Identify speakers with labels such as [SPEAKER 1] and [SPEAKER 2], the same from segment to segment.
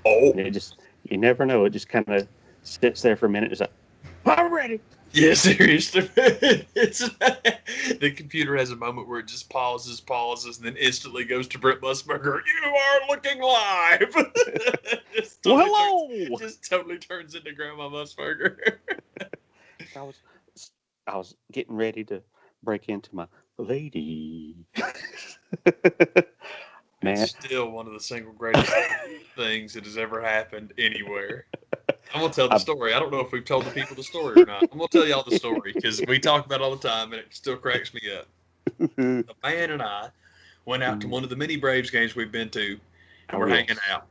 [SPEAKER 1] Oh,
[SPEAKER 2] And it just, you never know. It just kind of sits there for a minute. It's like, I'm ready.
[SPEAKER 1] yeah, seriously. It's the computer has a moment where it just pauses, and then instantly goes to Brent Musburger. You are looking live. just
[SPEAKER 2] Well,
[SPEAKER 1] totally turns,
[SPEAKER 2] hello.
[SPEAKER 1] just totally turns into Grandma Musburger.
[SPEAKER 2] I was, I was getting ready to break into my lady.
[SPEAKER 1] It's
[SPEAKER 2] Man,
[SPEAKER 1] still one of the single greatest things that has ever happened anywhere. I'm gonna tell the
[SPEAKER 2] I,
[SPEAKER 1] story. I don't know if we've told the people the story or not. I'm gonna tell y'all the story because we talk about it all the time, and it still cracks me up. The man and I went out to one of the many Braves games we've been to, and
[SPEAKER 2] oh
[SPEAKER 1] we're hanging
[SPEAKER 2] yes.
[SPEAKER 1] out.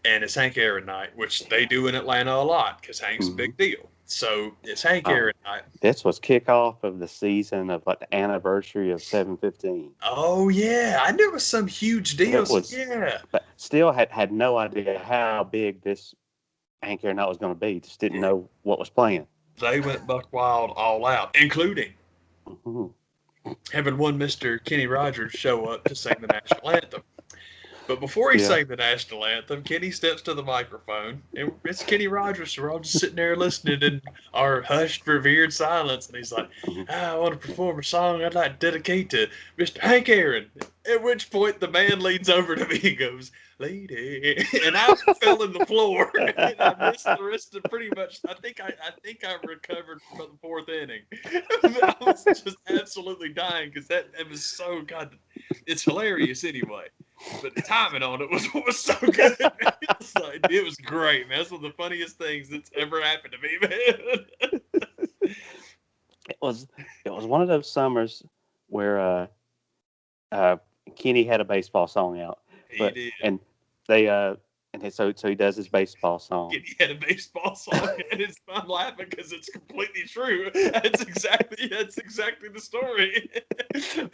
[SPEAKER 1] And it's Hank Aaron night, which they do in Atlanta a lot because Hank's a
[SPEAKER 2] Hmm.
[SPEAKER 1] big deal. So it's Hank
[SPEAKER 2] Oh,
[SPEAKER 1] Aaron night.
[SPEAKER 2] this was kickoff of the season of like the anniversary of 715.
[SPEAKER 1] Oh yeah, I knew it was some huge deal.
[SPEAKER 2] It
[SPEAKER 1] So
[SPEAKER 2] was,
[SPEAKER 1] yeah,
[SPEAKER 2] but still had no idea how big this Anchor Night was going to be. Just didn't know what was playing.
[SPEAKER 1] they went buck wild all out, including
[SPEAKER 2] Mhm.
[SPEAKER 1] having one Mister Kenny Rogers show up to sing the national anthem. But before he
[SPEAKER 2] Yeah.
[SPEAKER 1] sang the national anthem, Kenny steps to the microphone, and it's Kenny Rogers. So we're all just sitting there listening in our hushed, revered silence. And he's like,
[SPEAKER 2] Mhm.
[SPEAKER 1] I want to perform a song I'd like to dedicate to Mr. Hank Aaron. At which point, the man leans over to me and goes, Lady. And I fell in the floor, and I missed the rest of pretty much. I think I recovered from the fourth inning. I was just absolutely dying because it was so, God, it's hilarious anyway. But the timing on it was what was so good. It was great, man. That's one of the funniest things that's ever happened to me, man.
[SPEAKER 2] It was one of those summers where uh, Kenny had a baseball song out,
[SPEAKER 1] He
[SPEAKER 2] but
[SPEAKER 1] did.
[SPEAKER 2] and they so he does his baseball song,
[SPEAKER 1] He had a baseball song, and I'm laughing because it's completely true. That's exactly the story.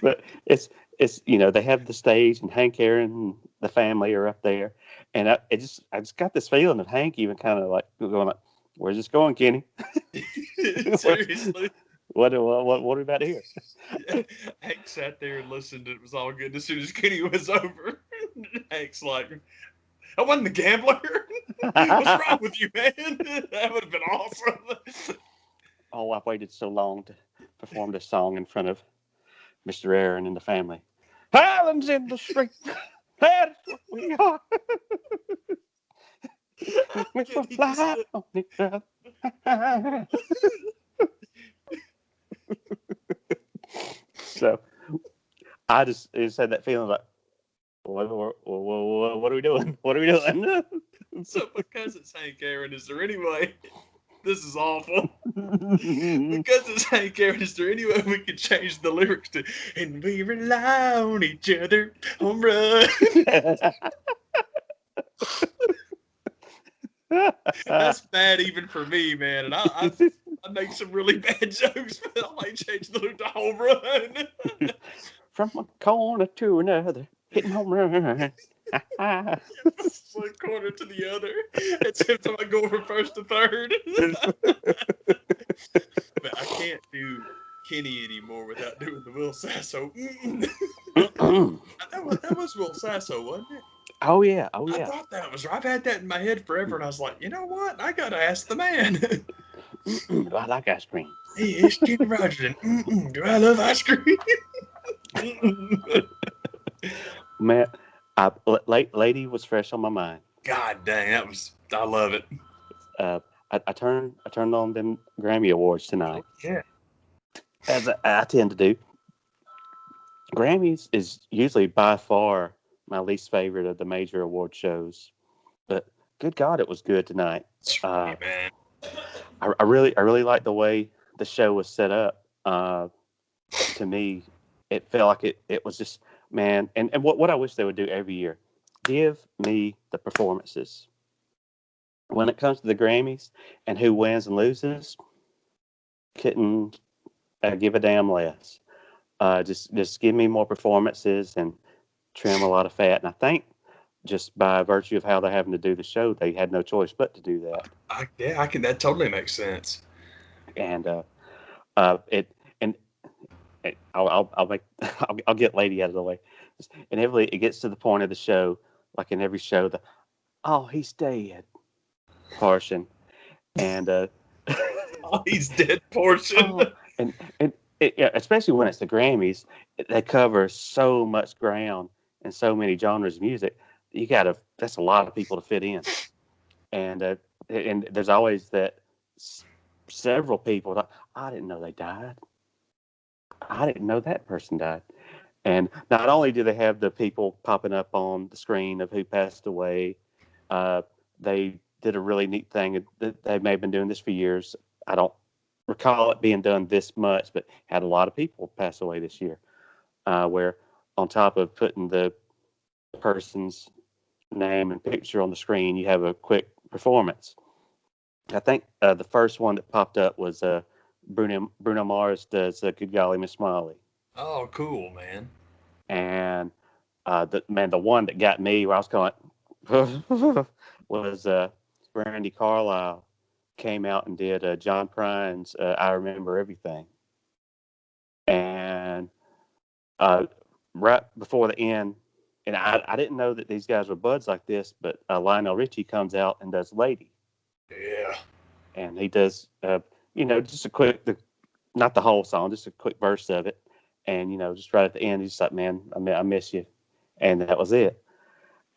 [SPEAKER 2] but it's they have the stage and Hank Aaron and the family are up there, and I just got this feeling that Hank even kind of like going like, "Where's this going, Kenny?
[SPEAKER 1] Seriously.
[SPEAKER 2] What are we about to hear?"
[SPEAKER 1] Hank sat there and listened. And it was all good. As soon as Kenny was over, Hank's like, I wasn't the gambler. What's wrong with you, man? That would have been awesome.
[SPEAKER 2] Oh, I've waited so long to perform this song in front of Mr. Aaron and the family. Highlands in the street. That's what we are. We will
[SPEAKER 1] Kenny just
[SPEAKER 2] fly on each other. So I just had that feeling like, what are we doing? What are we doing?
[SPEAKER 1] so because it's Hank Aaron, is there any way? This is awful. Because it's Hank Aaron, is there any way we could change the lyrics to "And we rely on each other, home run"? That's bad even for me, man. And I make some really bad jokes, but I might change the lyric to "home run."
[SPEAKER 2] From one corner to another, hitting home runs.
[SPEAKER 1] One corner to the other. It's every time I go from first to third. But I can't do Kenny anymore without doing the Will Sasso. That was Will Sasso, wasn't it?
[SPEAKER 2] Oh yeah, oh
[SPEAKER 1] I
[SPEAKER 2] yeah.
[SPEAKER 1] thought that was. I've had that in my head forever, and I was like, you know what? I gotta ask the man.
[SPEAKER 2] Do I like ice cream?
[SPEAKER 1] Hey, it's Kenny Rogers, and do I love ice cream?
[SPEAKER 2] Man, lady was fresh on my mind.
[SPEAKER 1] God dang, that was. I love it.
[SPEAKER 2] Uh, I turned on them Grammy Awards
[SPEAKER 1] Oh
[SPEAKER 2] tonight,
[SPEAKER 1] yeah.
[SPEAKER 2] as I tend to do. Grammys is usually by far my least favorite of the major award shows, but good God, it was good tonight.
[SPEAKER 1] Sweet
[SPEAKER 2] Uh,
[SPEAKER 1] man.
[SPEAKER 2] I really like the way the show was set up. To me, it felt like it was just man, and what I wish they would do every year, give me the performances. When it comes to the Grammys and who wins and loses, couldn't give a damn less. Just give me more performances and trim a lot of fat. And I think just by virtue of how they're having to do the show, they had no choice but to do that.
[SPEAKER 1] I can. That totally makes sense.
[SPEAKER 2] And it and I'll make I'll get Lady out of the way. Inevitably, it gets to the point of the show, like in every show, oh, he's dead portion. And
[SPEAKER 1] Oh, he's dead portion.
[SPEAKER 2] oh, and yeah, especially when it's the Grammys, they cover so much ground and so many genres of music. That's a lot of people to fit in. And there's always that several people. I didn't know they died. I didn't know that person died. And not only do they have the people popping up on the screen of who passed away, they did a really neat thing. They may have been doing this for years. I don't recall it being done this much, but had a lot of people pass away this year. Where on top of putting the person's name and picture on the screen, you have a quick performance. I think the first one that popped up was Bruno Mars does "Good Golly Miss Molly,"
[SPEAKER 1] Oh, cool, man.
[SPEAKER 2] and the one that got me where I was going was Brandy Carlisle came out and did John Prine's "I Remember Everything," and right before the end, and I didn't know that these guys were buds like this, but Lionel Richie comes out and does "Lady."
[SPEAKER 1] Yeah.
[SPEAKER 2] And he does, just a quick, not the whole song, just a quick verse of it. And, just right at the end, he's just like, man, I miss you. And that was it.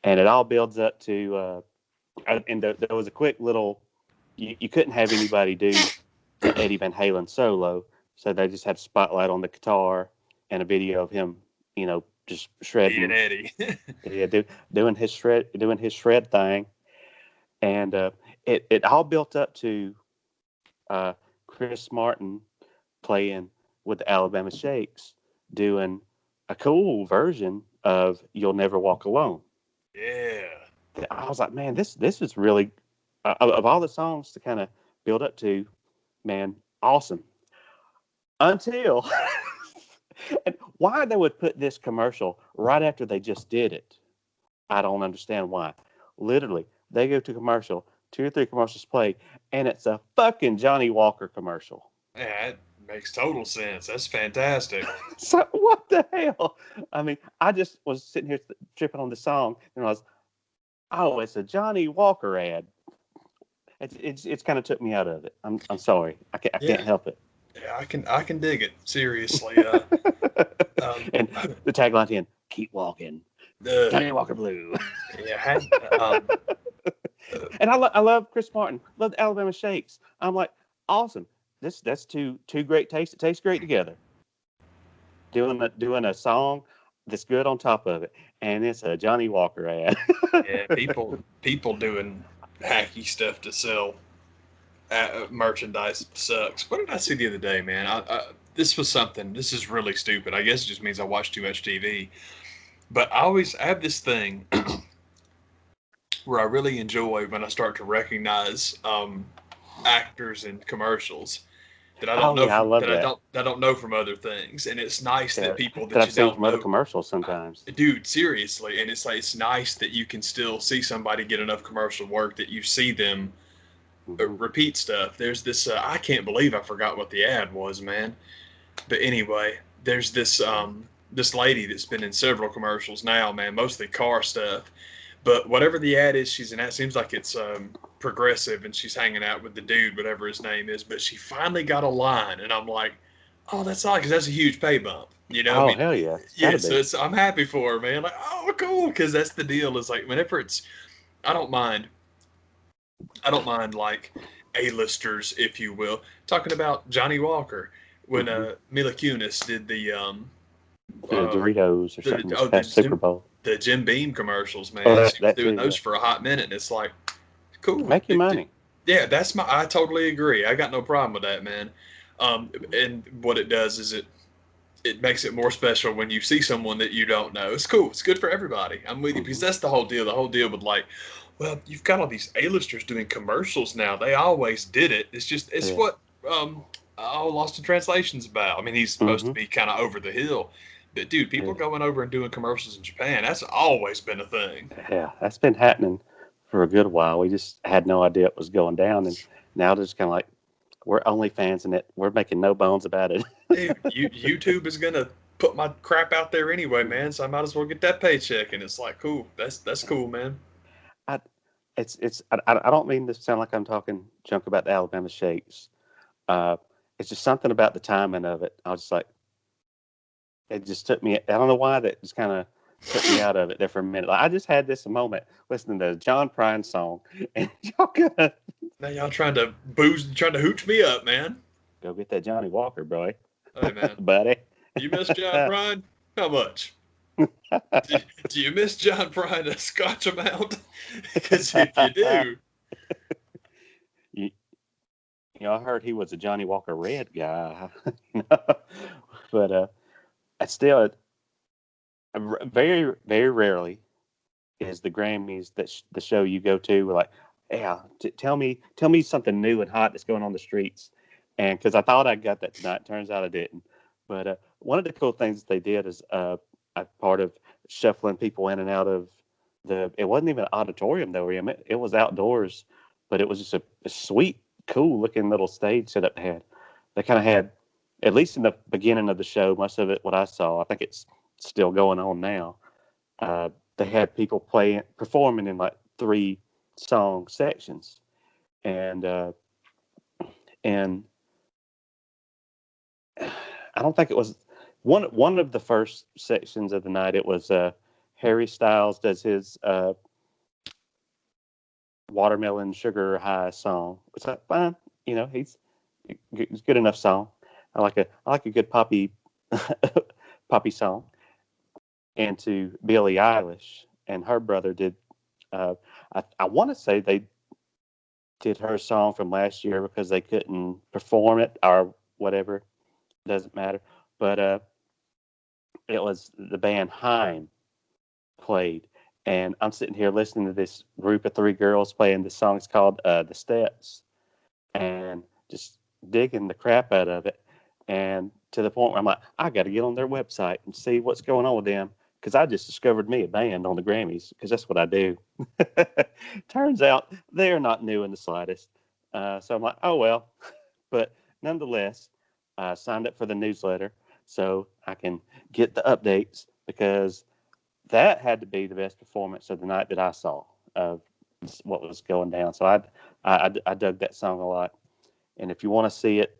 [SPEAKER 2] And it all builds up to, and there was a quick little, you couldn't have anybody do the Eddie Van Halen solo. So they just had a spotlight on the guitar and a video of him, just shredding.
[SPEAKER 1] Being Eddie.
[SPEAKER 2] Yeah, doing his shred thing. And it all built up to Chris Martin playing with the Alabama Shakes, doing a cool version of "You'll Never Walk Alone."
[SPEAKER 1] Yeah.
[SPEAKER 2] I was like, man, this is really of all the songs to kind of build up to, man, awesome. Until and why they would put this commercial right after they just did it, I don't understand why. Literally, they go to commercial, 2 or 3 commercials play, and it's a fucking Johnny Walker commercial.
[SPEAKER 1] Yeah, it makes total sense. That's fantastic.
[SPEAKER 2] So what the hell? I mean, I just was sitting here tripping on the song, and I was, oh, it's a Johnny Walker ad. It's kind of took me out of it. I'm sorry, I can't help it.
[SPEAKER 1] Yeah, I can dig it. Seriously.
[SPEAKER 2] And the tagline in, "Keep walking, Johnny Walker Blue."
[SPEAKER 1] Yeah.
[SPEAKER 2] And I love Chris Martin. Love the Alabama Shakes. I'm like, awesome. That's two great tastes. It tastes great together. Doing a song that's good on top of it, and it's a Johnny Walker ad.
[SPEAKER 1] Yeah, people doing hacky stuff to sell merchandise sucks. What did I see the other day, man? This was something. This is really stupid. I guess it just means I watch too much TV. But I have this thing where I really enjoy when I start to recognize actors in commercials that I don't know that I don't know from other things, and it's nice that people that
[SPEAKER 2] I've
[SPEAKER 1] you
[SPEAKER 2] seen
[SPEAKER 1] don't
[SPEAKER 2] from
[SPEAKER 1] know,
[SPEAKER 2] other commercials sometimes.
[SPEAKER 1] Dude, seriously, and it's like it's nice that you can still see somebody get enough commercial work that you see them repeat stuff. There's this I can't believe I forgot what the ad was, man. But anyway, there's this lady that's been in several commercials now, man, mostly car stuff. But whatever the ad is she's in, it seems like it's progressive, and she's hanging out with the dude, whatever his name is. But she finally got a line, and I'm like, oh, that's all, because that's a huge pay bump.
[SPEAKER 2] Oh, hell yeah.
[SPEAKER 1] Yeah, so I'm happy for her, man. Like, oh, cool, because that's the deal. Is like whenever it's, I don't mind like A-listers, if you will. Talking about Johnny Walker when Mila Kunis did the
[SPEAKER 2] Doritos or something past Super Bowl.
[SPEAKER 1] The Jim Beam commercials, man.
[SPEAKER 2] Oh,
[SPEAKER 1] she was doing those for a hot minute, and it's like, cool.
[SPEAKER 2] Make your money.
[SPEAKER 1] Yeah, I totally agree. I got no problem with that, man. And what it does is it makes it more special when you see someone that you don't know. It's cool. It's good for everybody. I'm with you, because that's the whole deal. The whole deal with like, well, you've got all these A-listers doing commercials now. They always did it. It's what Lost in Translation's about. I mean, he's supposed to be kind of over the hill. But, dude, people going over and doing commercials in Japan, that's always been a thing.
[SPEAKER 2] Yeah, that's been happening for a good while. We just had no idea it was going down. And now they're just kind of like, we're OnlyFans in it. We're making no bones about it.
[SPEAKER 1] Dude, YouTube is going to put my crap out there anyway, man. So I might as well get that paycheck. And it's like, cool. That's cool, man.
[SPEAKER 2] I don't mean to sound like I'm talking junk about the Alabama Shakes. It's just something about the timing of it. I was just like, it just took me. I don't know why that just kind of took me out of it there for a minute. Like, I just had this moment listening to John Prine song, and y'all gonna
[SPEAKER 1] Now y'all trying to hooch me up, man.
[SPEAKER 2] go get that Johnny Walker, bro,
[SPEAKER 1] Hey, man.
[SPEAKER 2] buddy.
[SPEAKER 1] You miss John Prine? How much? Do you miss John Prine a Scotch amount? Because if you do,
[SPEAKER 2] you, I heard he was a Johnny Walker Red guy, but I still very very rarely is the Grammys that the show you go to like, yeah, tell me something new and hot that's going on the streets, and because I thought I got that tonight, turns out I didn't. But one of the cool things that they did is part of shuffling people in and out of it wasn't even an auditorium though, it was outdoors, but it was just a sweet, cool looking little stage setup they had. They kind of had, at least in the beginning of the show, most of it, what I saw, I think it's still going on now. They had people performing in like 3 song sections, and I don't think it was one of the first sections of the night. It was Harry Styles does his Watermelon Sugar High song. It's like fine, he's good enough song. I like a good poppy song. And to Billie Eilish and her brother did. I want to say they did her song from last year because they couldn't perform it or whatever. Doesn't matter. But it was the band Haim played, and I'm sitting here listening to this group of 3 girls playing this song. It's called "The Steps," and just digging the crap out of it. And to the point where I'm like, I got to get on their website and see what's going on with them, because I just discovered me a band on the Grammys, because that's what I do. Turns out they're not new in the slightest. So I'm like, oh well. But nonetheless, I signed up for the newsletter so I can get the updates, because that had to be the best performance of the night that I saw of what was going down. So I dug that song a lot. And if you want to see it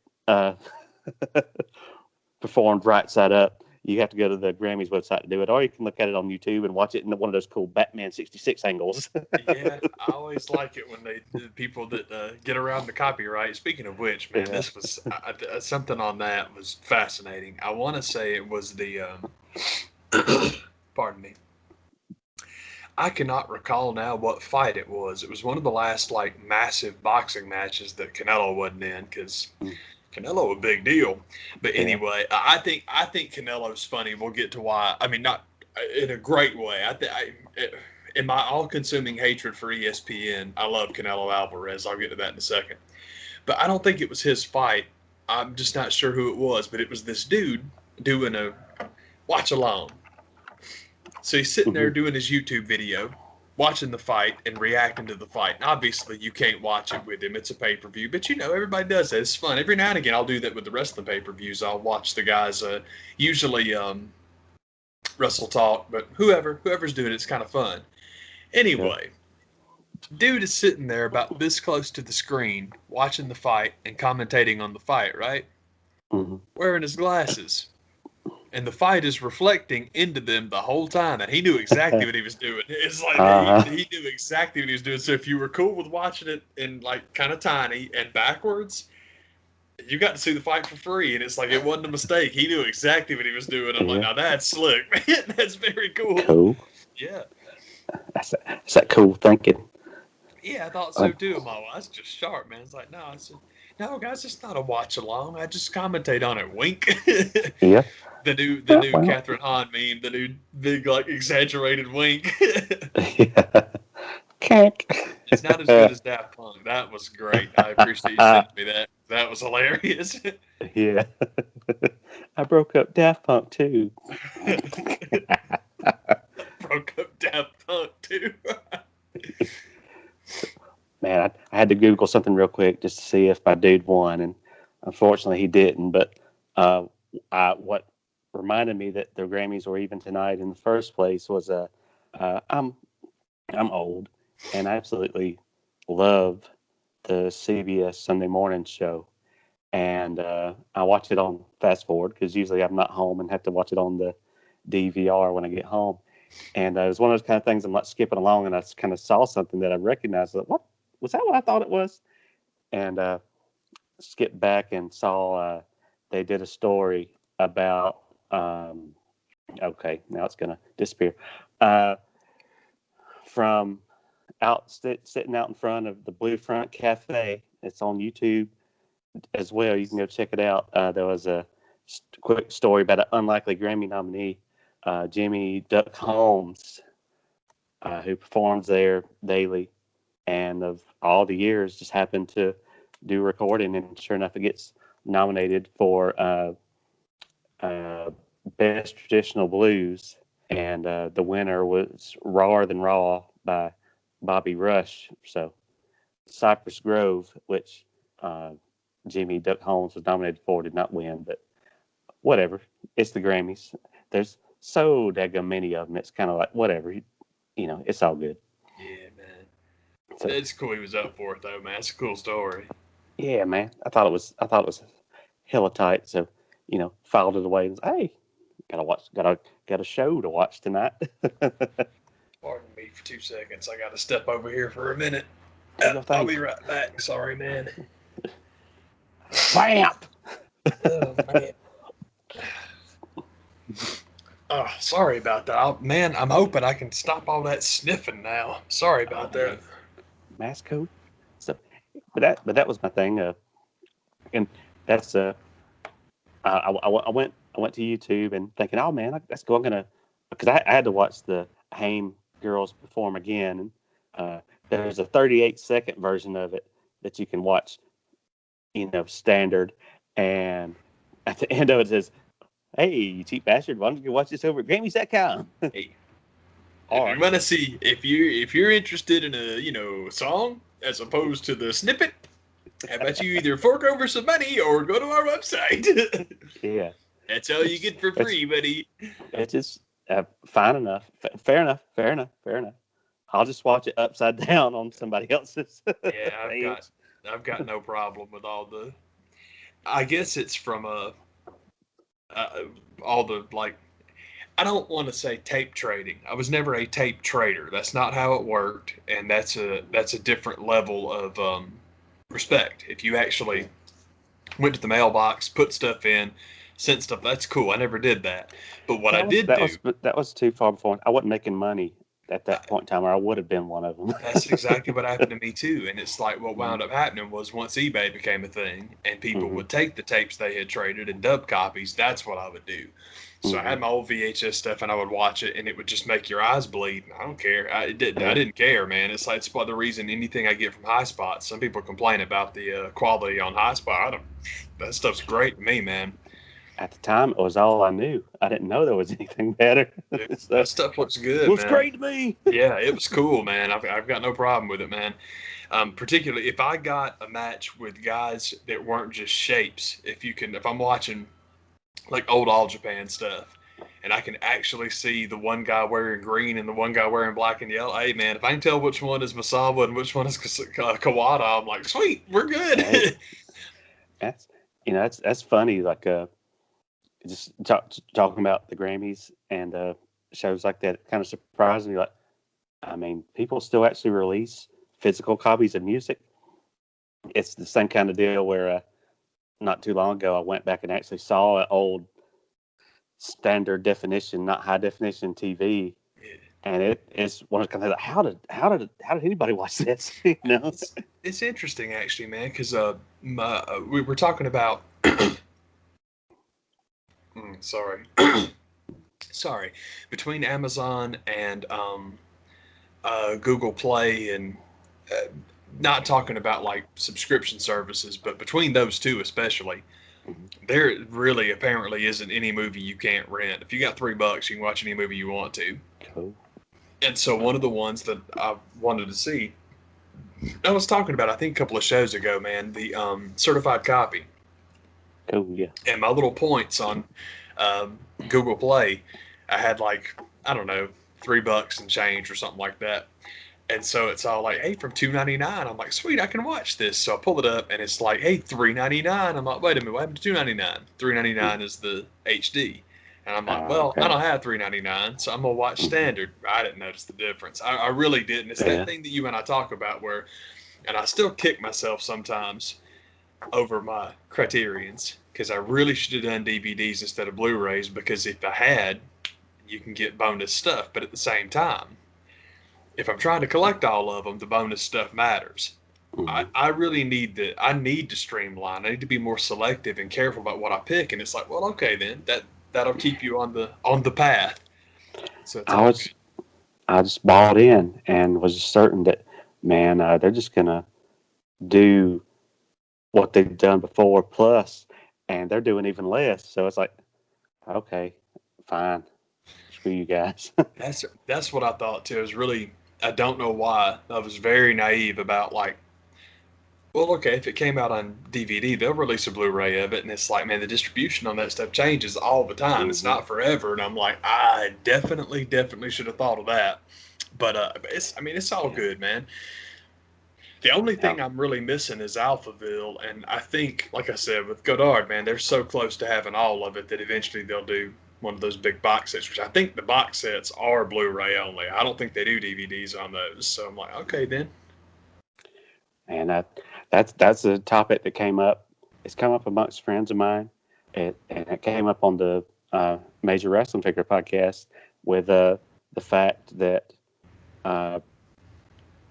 [SPEAKER 2] performed right side up, you have to go to the Grammys website to do it, or you can look at it on YouTube and watch it in one of those cool Batman 66 angles.
[SPEAKER 1] Yeah, I always like it when the people that get around the copyright. Speaking of which, man, this was something on that was fascinating. I want to say it was the pardon me. I cannot recall now what fight it was. It was one of the last like massive boxing matches that Canelo wasn't in, because Canelo a big deal. But anyway, I think Canelo's funny. We'll get to why. I mean, not in a great way. In my all-consuming hatred for ESPN, I love Canelo Alvarez. I'll get to that in a second. But I don't think it was his fight. I'm just not sure who it was. But it was this dude doing a watch along. So he's sitting there doing his YouTube video, watching the fight and reacting to the fight. And obviously, you can't watch it with him. It's a pay-per-view. But, everybody does that. It's fun. Every now and again, I'll do that with the rest of the pay-per-views. I'll watch the guys, usually Wrestle Talk, but whoever's doing it's kind of fun. Anyway, dude is sitting there about this close to the screen, watching the fight and commentating on the fight, right?
[SPEAKER 2] Mm-hmm.
[SPEAKER 1] Wearing his glasses. And the fight is reflecting into them the whole time, and he knew exactly what he was doing. It's like he knew exactly what he was doing. So if you were cool with watching it in like kind of tiny and backwards, you got to see the fight for free. And it's like it wasn't a mistake. He knew exactly what he was doing. I'm like, now that's slick, man. That's very cool.
[SPEAKER 2] Cool.
[SPEAKER 1] Yeah.
[SPEAKER 2] That's that cool thinking.
[SPEAKER 1] Yeah, I thought so too. I'm like, well, that's just sharp, man. It's like, no, guys, it's not a watch along. I just commentate on it. Wink.
[SPEAKER 2] Yeah.
[SPEAKER 1] The new Catherine Hahn meme, the new big like exaggerated wink.
[SPEAKER 2] Yeah.
[SPEAKER 1] It's not as good as Daft Punk. That was great. I appreciate you sending me that. That was hilarious.
[SPEAKER 2] Yeah. I broke up Daft Punk too.
[SPEAKER 1] Broke up Daft Punk too.
[SPEAKER 2] Man, I had to Google something real quick just to see if my dude won, and unfortunately he didn't. But what reminded me that the Grammys were even tonight in the first place was I'm old, and I absolutely love the CBS Sunday morning show. And I watch it on fast forward because usually I'm not home and have to watch it on the DVR when I get home. And it was one of those kind of things I'm like skipping along, and I kind of saw something that I recognized. Like, what was that? What I thought it was? And skipped back and saw they did a story about. Okay, now it's gonna disappear. From sitting out in front of the Blue Front Cafe. It's on YouTube as well. You can go check it out. There was a quick story about an unlikely Grammy nominee, Jimmy Duck Holmes, who performs there daily, and of all the years, just happened to do recording, and sure enough, it gets nominated for Best Traditional Blues, and the winner was Rawer Than Raw by Bobby Rush. So Cypress Grove, which Jimmy Duck Holmes was nominated for, did not win, but whatever. It's the Grammys. There's so daggum many of them. It's kind of like whatever. It's all good.
[SPEAKER 1] Yeah, man.
[SPEAKER 2] So,
[SPEAKER 1] It's cool he was up for it though, man. It's a cool story.
[SPEAKER 2] yeah, man. I thought it was hella tight. So, filed it away and was, hey, got a show to watch tonight.
[SPEAKER 1] Pardon me for 2 seconds. I got to step over here for a minute. I'll be right back. Sorry, man.
[SPEAKER 2] Vamp!
[SPEAKER 1] Oh, man. Oh, sorry about that. Man, I'm hoping I can stop all that sniffing now. Sorry about that.
[SPEAKER 2] Mask code. So, but that was my thing. And that's I went to YouTube and thinking, oh man, that's cool. I'm gonna, because I had to watch the Haim girls perform again. And there's a 38-second version of it that you can watch, standard. And at the end of it, it says, hey, you cheap bastard, why don't you watch this over at Grammys.com?
[SPEAKER 1] Hey, if you want to see, if you're interested in a song as opposed to the snippet, how about you either fork over some money or go to our website?
[SPEAKER 2] Yeah,
[SPEAKER 1] that's all you get for free, buddy.
[SPEAKER 2] It's just fine enough, fair enough. I'll just watch it upside down on somebody else's.
[SPEAKER 1] Yeah, I've got no problem with all the. I guess it's from all the like. I don't want to say tape trading. I was never a tape trader. That's not how it worked, and that's a different level of respect. If you actually went to the mailbox, put stuff in, sent stuff, that's cool. I never did that. But what
[SPEAKER 2] that was too far before. I wasn't making money at that point in time, or I would have been one of them.
[SPEAKER 1] That's exactly what happened to me too. And it's like what wound up happening was once eBay became a thing and people would take the tapes they had traded and dub copies, that's what I would do. So I had my old VHS stuff and I would watch it and it would just make your eyes bleed. I don't care. I didn't care, man. It's like, it's the reason anything I get from High Spot. Some people complain about the quality on High Spot. That stuff's great to me, man.
[SPEAKER 2] At the time, it was all I knew. I didn't know there was anything better.
[SPEAKER 1] That stuff looks good.
[SPEAKER 2] It was great to me.
[SPEAKER 1] Yeah, it was cool, man. I've got no problem with it, man. Particularly if I got a match with guys that weren't just shapes. If I'm watching like old All Japan stuff, and I can actually see the one guy wearing green and the one guy wearing black and yellow. Hey, man, if I can tell which one is Masawa and which one is Kawada, I'm like, sweet, we're good.
[SPEAKER 2] Hey, that's funny. Like, just talking about the Grammys and shows like that, it kind of surprised me. Like, I mean, people still actually release physical copies of music. It's the same kind of deal where not too long ago I went back and actually saw an old standard definition, not high definition TV, and it's one of the kind of like, how did anybody watch this?
[SPEAKER 1] It's interesting actually, man, because we were talking about. Sorry, between Amazon and Google Play and not talking about like subscription services, but between those two especially, there really apparently isn't any movie you can't rent. If you got $3, you can watch any movie you want to.
[SPEAKER 2] Cool.
[SPEAKER 1] And so one of the ones that I wanted to see, I was talking about, I think a couple of shows ago, man, the certified copy.
[SPEAKER 2] Cool, yeah.
[SPEAKER 1] And my little points on Google Play, I had like, I don't know, $3 and change or something like that. And so it's all like, hey, from $2.99. I'm like, sweet, I can watch this. So I pull it up, and it's like, hey, $3.99. I'm like, wait a minute, what happened to $2.99? $3.99 is the HD. And I'm like, well, I
[SPEAKER 2] Okay.
[SPEAKER 1] don't have $3.99, so I'm gonna watch standard. I didn't notice the difference. I really didn't. It's that
[SPEAKER 2] Yeah.
[SPEAKER 1] thing that you and I talk about where, and I still kick myself sometimes over my Criterions because I really should have done DVDs instead of Blu-rays, because if I had, you can get bonus stuff, but at the same time, if I'm trying to collect all of them, the bonus stuff matters.
[SPEAKER 2] Mhm.
[SPEAKER 1] I really I need to streamline. I need to be more selective and careful about what I pick. And it's like, well, okay, then that'll keep you on the path. So it's
[SPEAKER 2] I
[SPEAKER 1] all
[SPEAKER 2] was I just bought in and was certain that, man, they're just gonna do what they've done before plus, and they're doing even less. So it's like, okay, fine, screw you guys.
[SPEAKER 1] that's what I thought too. It was really, I don't know why. I was very naive about like, well, okay, if it came out on DVD, they'll release a Blu-ray of it, and it's like, man, the distribution on that stuff changes all the time. It's
[SPEAKER 2] hmm
[SPEAKER 1] not forever, and I'm like, I definitely should have thought of that. But I mean, it's all
[SPEAKER 2] Yeah.
[SPEAKER 1] good, man. The only
[SPEAKER 2] Yeah.
[SPEAKER 1] thing I'm really missing is Alphaville, and I think, like I said, with Godard, man, they're so close to having all of it that eventually they'll do one of those big box sets, which I think the box sets are Blu-ray only. I don't think they do DVDs on those. So I'm like, okay, then.
[SPEAKER 2] And that's a topic that came up. It's come up amongst friends of mine. And it came up on the Major Wrestling Figure podcast with the fact that uh,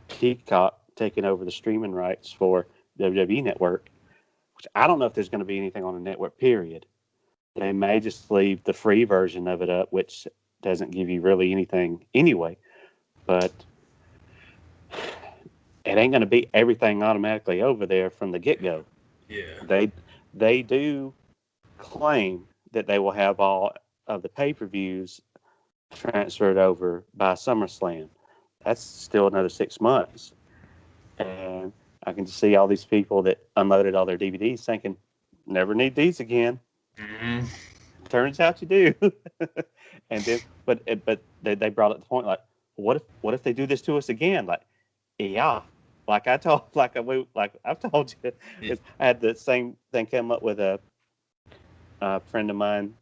[SPEAKER 2] Peacock taking over the streaming rights for WWE Network, which I don't know if there's going to be anything on the network, period. They may just leave the free version of it up, which doesn't give you really anything anyway. But it ain't going to be everything automatically over there from the get go.
[SPEAKER 1] Yeah.
[SPEAKER 2] They do claim that they will have all of the pay per views transferred over by SummerSlam. That's still another 6 months, and I can just see all these people that unloaded all their DVDs thinking, "Never need these again."
[SPEAKER 1] Mm-hmm.
[SPEAKER 2] Turns out you do. And then, but they brought up the point like, what if they do this to us again? Like, yeah, like I told, like I've told you,
[SPEAKER 1] Yeah.
[SPEAKER 2] I had the same thing come up with a friend of mine.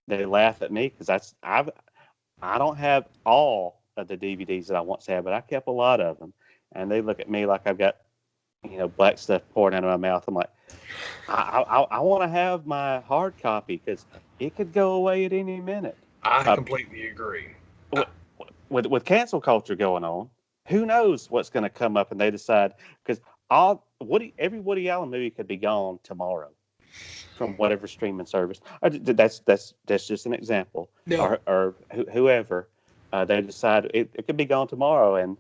[SPEAKER 2] They laugh at me because I don't have all of the DVDs that I once had, but I kept a lot of them, and they look at me like I've got black stuff pouring out of my mouth. I'm like, I want to have my hard copy because it could go away at any minute.
[SPEAKER 1] I
[SPEAKER 2] Uh,
[SPEAKER 1] completely agree.
[SPEAKER 2] with, with cancel culture going on, who knows what's going to come up, and they decide because every Woody Allen movie could be gone tomorrow from whatever streaming service. That's just an example,
[SPEAKER 1] No,
[SPEAKER 2] or whoever they decide it could be gone tomorrow, and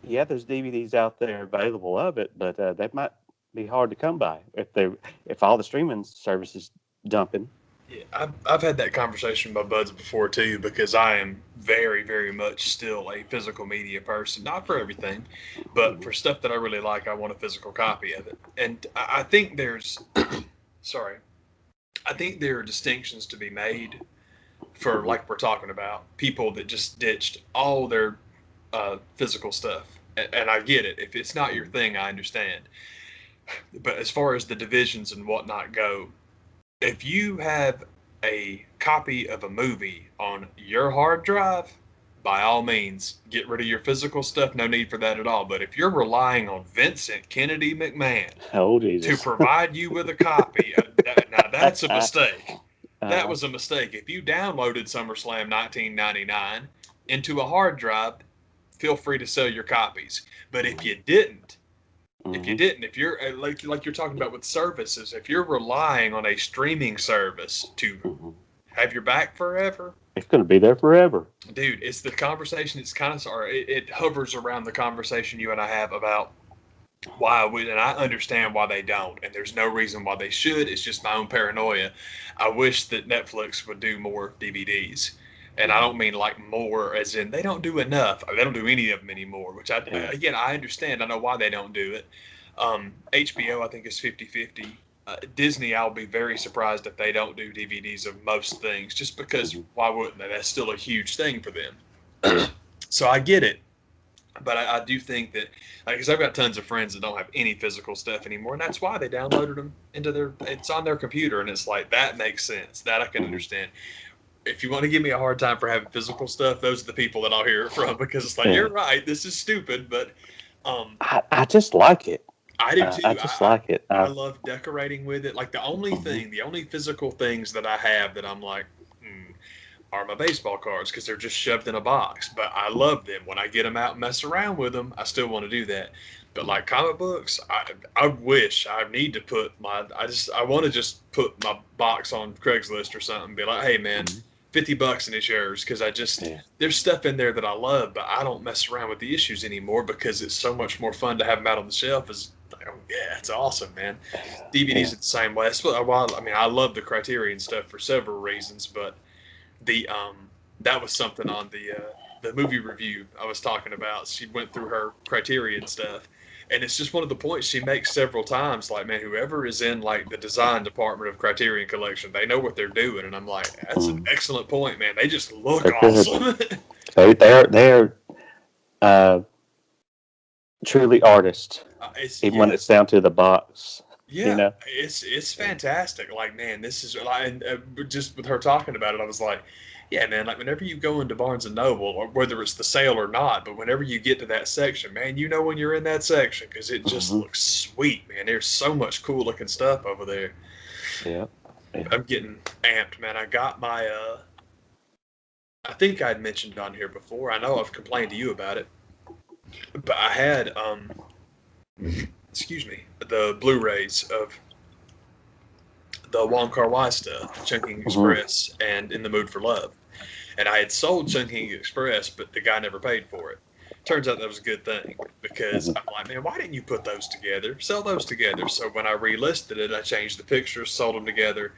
[SPEAKER 2] yeah, there's DVDs out there available of it, but they might be hard to come by if all the streaming services dumping.
[SPEAKER 1] yeah, I've had that conversation with my buds before too, because I am very much still a physical media person. Not for everything, but
[SPEAKER 2] Mhm.
[SPEAKER 1] for stuff that I really like, I want a physical copy of it. And I think there's, sorry, I think there are distinctions to be made for,
[SPEAKER 2] Mhm.
[SPEAKER 1] like we're talking about, people that just ditched all their physical stuff. And I get it. If it's not your
[SPEAKER 2] Mhm.
[SPEAKER 1] thing, I understand. But as far as the divisions and whatnot go, if you have a copy of a movie on your hard drive, by all means, get rid of your physical stuff. No need for that at all. But if you're relying on Vincent Kennedy McMahon
[SPEAKER 2] Oh
[SPEAKER 1] to
[SPEAKER 2] Jesus!
[SPEAKER 1] provide you with a copy, now that's a mistake. That
[SPEAKER 2] uh,
[SPEAKER 1] was a mistake. If you downloaded SummerSlam 1999 into a hard drive, feel free to sell your copies. But
[SPEAKER 2] mhm.
[SPEAKER 1] if you're like you're talking about with services, if you're relying on a streaming service to
[SPEAKER 2] Mhm.
[SPEAKER 1] have your back forever,
[SPEAKER 2] It's going to be there forever.
[SPEAKER 1] dude, it's the conversation. It's kind of sorry. It hovers around the conversation you and I have about why would, and I understand why they don't, and there's no reason why they should. It's just my own paranoia. I wish that Netflix would do more DVDs. And I
[SPEAKER 2] Mhm.
[SPEAKER 1] don't mean like more as in they don't do enough. They don't do any of them anymore, which
[SPEAKER 2] Yeah.
[SPEAKER 1] again, I understand. I know why they don't do it. HBO, I think, is 50-50. Disney, I'll be very surprised if they don't do DVDs of most things, just because
[SPEAKER 2] Mhm.
[SPEAKER 1] why wouldn't they? That's still a huge thing for them.
[SPEAKER 2] Yeah.
[SPEAKER 1] So I get it. But I do think that, because I've got tons of friends that don't have any physical stuff anymore, and that's why they downloaded them it's on their computer, and it's like, that makes sense. That I can understand. If you want to give me a hard time for having physical stuff, those are the people that I'll hear it from, because it's like,
[SPEAKER 2] Yeah.
[SPEAKER 1] you're right, this is stupid, but
[SPEAKER 2] I just like it.
[SPEAKER 1] I do too.
[SPEAKER 2] I just like it.
[SPEAKER 1] I love decorating with it. Like, the only physical things that I have that I'm like, are my baseball cards, because they're just shoved in a box. But I love them. When I get them out and mess around with them, I still want to do that. But like comic books, I wish I need to put I want to just put my box on Craigslist or something and be like, hey man, $50 and it's yours, because there's stuff in there that I love, but I don't mess around with the issues anymore because it's so much more fun to have them out on the shelf. Is like, oh yeah, it's awesome, man. DVDs are the same way. I love the Criterion stuff for several reasons, but the that was something on the movie review I was talking about. She went through her Criterion stuff, and it's just one of the points she makes several times. Like, man, whoever is in like the design department of Criterion Collection, they know what they're doing. And I'm like, that's an excellent point, man. They just look awesome.
[SPEAKER 2] they're truly artists, even when it's down to the box.
[SPEAKER 1] Yeah,
[SPEAKER 2] you know?
[SPEAKER 1] it's fantastic. Like, man, this is and just with her talking about it, I was like, yeah, man. Like, whenever you go into Barnes and Noble, or whether it's the sale or not, but whenever you get to that section, man, you know when you're in that section, because it just looks sweet, man. There's so much cool looking stuff over there.
[SPEAKER 2] Yeah.
[SPEAKER 1] I'm getting amped, man. I got my I think I'd mentioned on here before. I know I've complained to you about it, but I had excuse me, the Blu-rays of the Wong Kar-wai stuff, Chungking Express and In the Mood for Love. And I had sold Chungking Express, but the guy never paid for it. Turns out that was a good thing, because I'm like, man, why didn't you put those together? Sell those together. So when I relisted it, I changed the pictures, sold them together,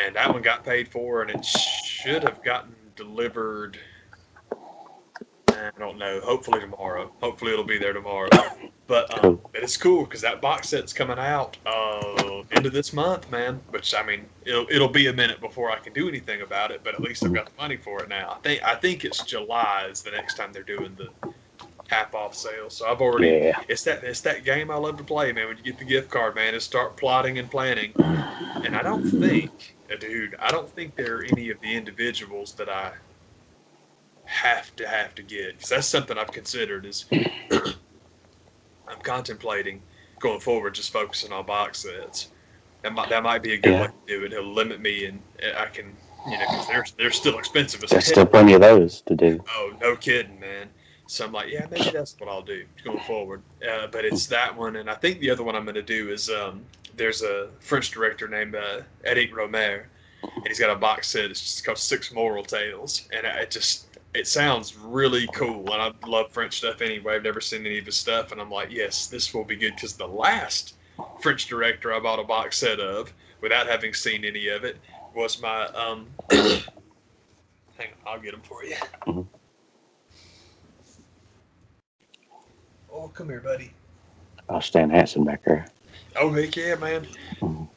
[SPEAKER 1] and that one got paid for, and it should have gotten delivered, I don't know, hopefully tomorrow. Hopefully it'll be there tomorrow. But it's cool, because that box set's coming out end of this month, man. Which, I mean, it'll be a minute before I can do anything about it, but at least I've got the money for it now. I think it's July is the next time they're doing the half off sale. So I've already it's that game I love to play, man. When you get the gift card, man, is start plotting and planning. And I don't think there are any of the individuals that I have to get, because that's something I've considered. Is I'm contemplating going forward, just focusing on box sets. That might be a good way to do it. It'll limit me, and I can, because they're still expensive as
[SPEAKER 2] There's still plenty of those to do.
[SPEAKER 1] Oh, no kidding, man. So I'm like, yeah, maybe that's what I'll do going forward. But it's that one, and I think the other one I'm going to do is there's a French director named Eric Romer, and he's got a box set. It's just called Six Moral Tales, and it sounds really cool, and I love French stuff anyway. I've never seen any of his stuff, and I'm like, yes, this will be good, because the last French director I bought a box set of, without having seen any of it, was my hang on, I'll get them for you. Oh, come here, buddy.
[SPEAKER 2] I'll stand Hanson back there.
[SPEAKER 1] Oh, heck yeah, man.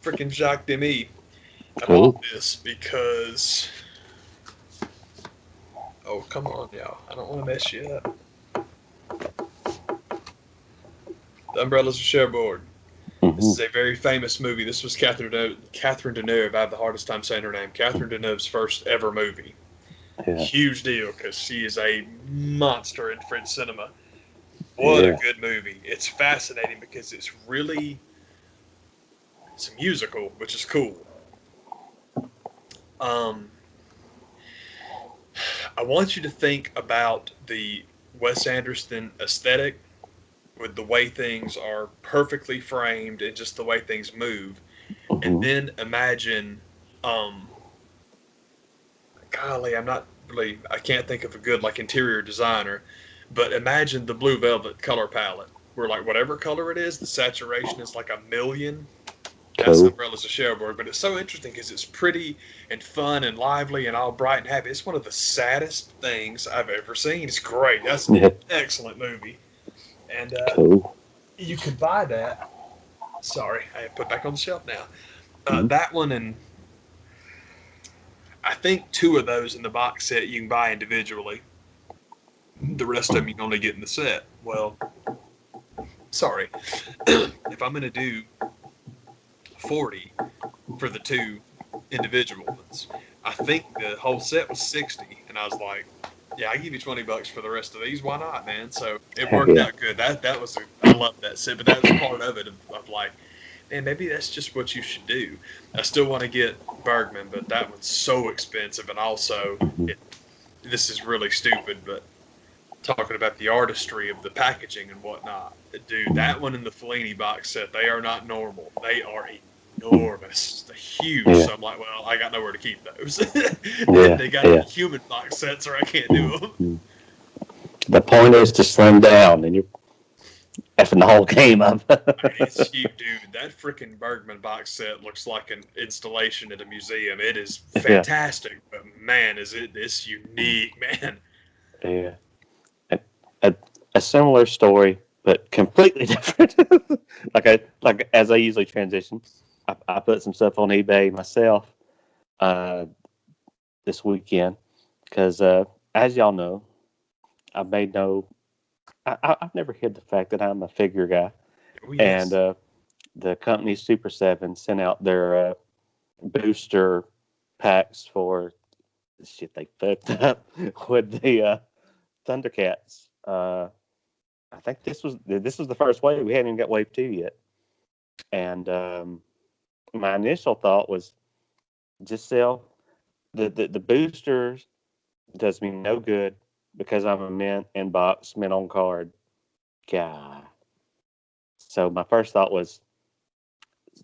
[SPEAKER 1] Freaking Jacques Demy. I bought this because... Oh, come on, y'all. I don't want to mess you up. The Umbrellas of Cherbourg. This is a very famous movie. This was Catherine Deneuve. I have the hardest time saying her name. Catherine Deneuve's first ever movie. Yeah. Huge deal, because she is a monster in French cinema. What a good movie. It's fascinating because it's a musical, which is cool. I want you to think about the Wes Anderson aesthetic, with the way things are perfectly framed and just the way things move. And then imagine, golly, I can't think of a good interior designer, but imagine the Blue Velvet color palette, where whatever color it is, the saturation is like 1,000,000. That's Umbrellas of Cherbourg, but it's so interesting because it's pretty and fun and lively and all bright and happy. It's one of the saddest things I've ever seen. It's great. That's an excellent movie. And you could buy that. Sorry, I put it back on the shelf now. That one, and I think 2 of those in the box set you can buy individually. The rest of them you can only get in the set. Well, sorry. If I'm going to do 40 for the 2 individual ones, I think the whole set was 60, and I was like, yeah, I give you $20 for the rest of these. Why not, man? So it worked out good. That was I love that set, but that was part of it of like, man, maybe that's just what you should do. I still want to get Bergman, but that one's so expensive, and also this is really stupid, but talking about the artistry of the packaging and whatnot, dude, that one in the Fellini box set, they are not normal. They are enormous. They're huge.
[SPEAKER 2] Yeah.
[SPEAKER 1] So I'm like, well, I got nowhere to keep those.
[SPEAKER 2] Yeah,
[SPEAKER 1] They got human box sets, or I can't do them.
[SPEAKER 2] The point is to slim down, and you're effing the whole game up.
[SPEAKER 1] It's huge, dude. That freaking Bergman box set looks like an installation at a museum. It is fantastic, but man, it's unique, man.
[SPEAKER 2] Yeah. A similar story, but completely different. like as I usually transition, I put some stuff on eBay myself this weekend because, as y'all know, I've never hid the fact that I'm a figure guy.
[SPEAKER 1] Oh, yes.
[SPEAKER 2] And the company Super 7 sent out their booster packs for shit they fucked up with the Thundercats. I think this was the first wave. We hadn't even got wave 2 yet. And my initial thought was just sell the boosters. Does me no good because I'm a mint inbox, mint on card guy. So my first thought was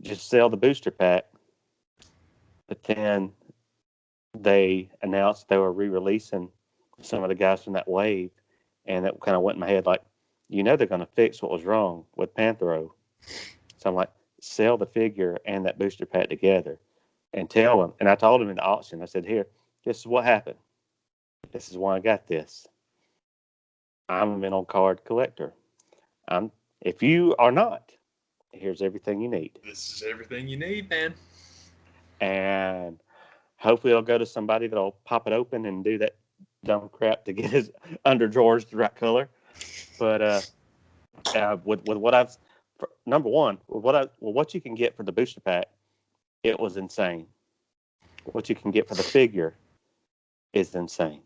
[SPEAKER 2] just sell the booster pack. But then they announced they were re-releasing some of the guys from that wave, and that kind of went in my head like, they're going to fix what was wrong with Panthro. So I'm like, sell the figure and that booster pack together and tell them. And I told them in the auction, I said, here, this is what happened. This is why I got this. I'm a mint on card collector. If you are not, here's everything you need.
[SPEAKER 1] This is everything you need, man.
[SPEAKER 2] And hopefully it'll go to somebody that'll pop it open and do that dumb crap to get his under drawers the right color. But with what I've number one, what you can get for the booster pack, it was insane. What you can get for the figure is insane.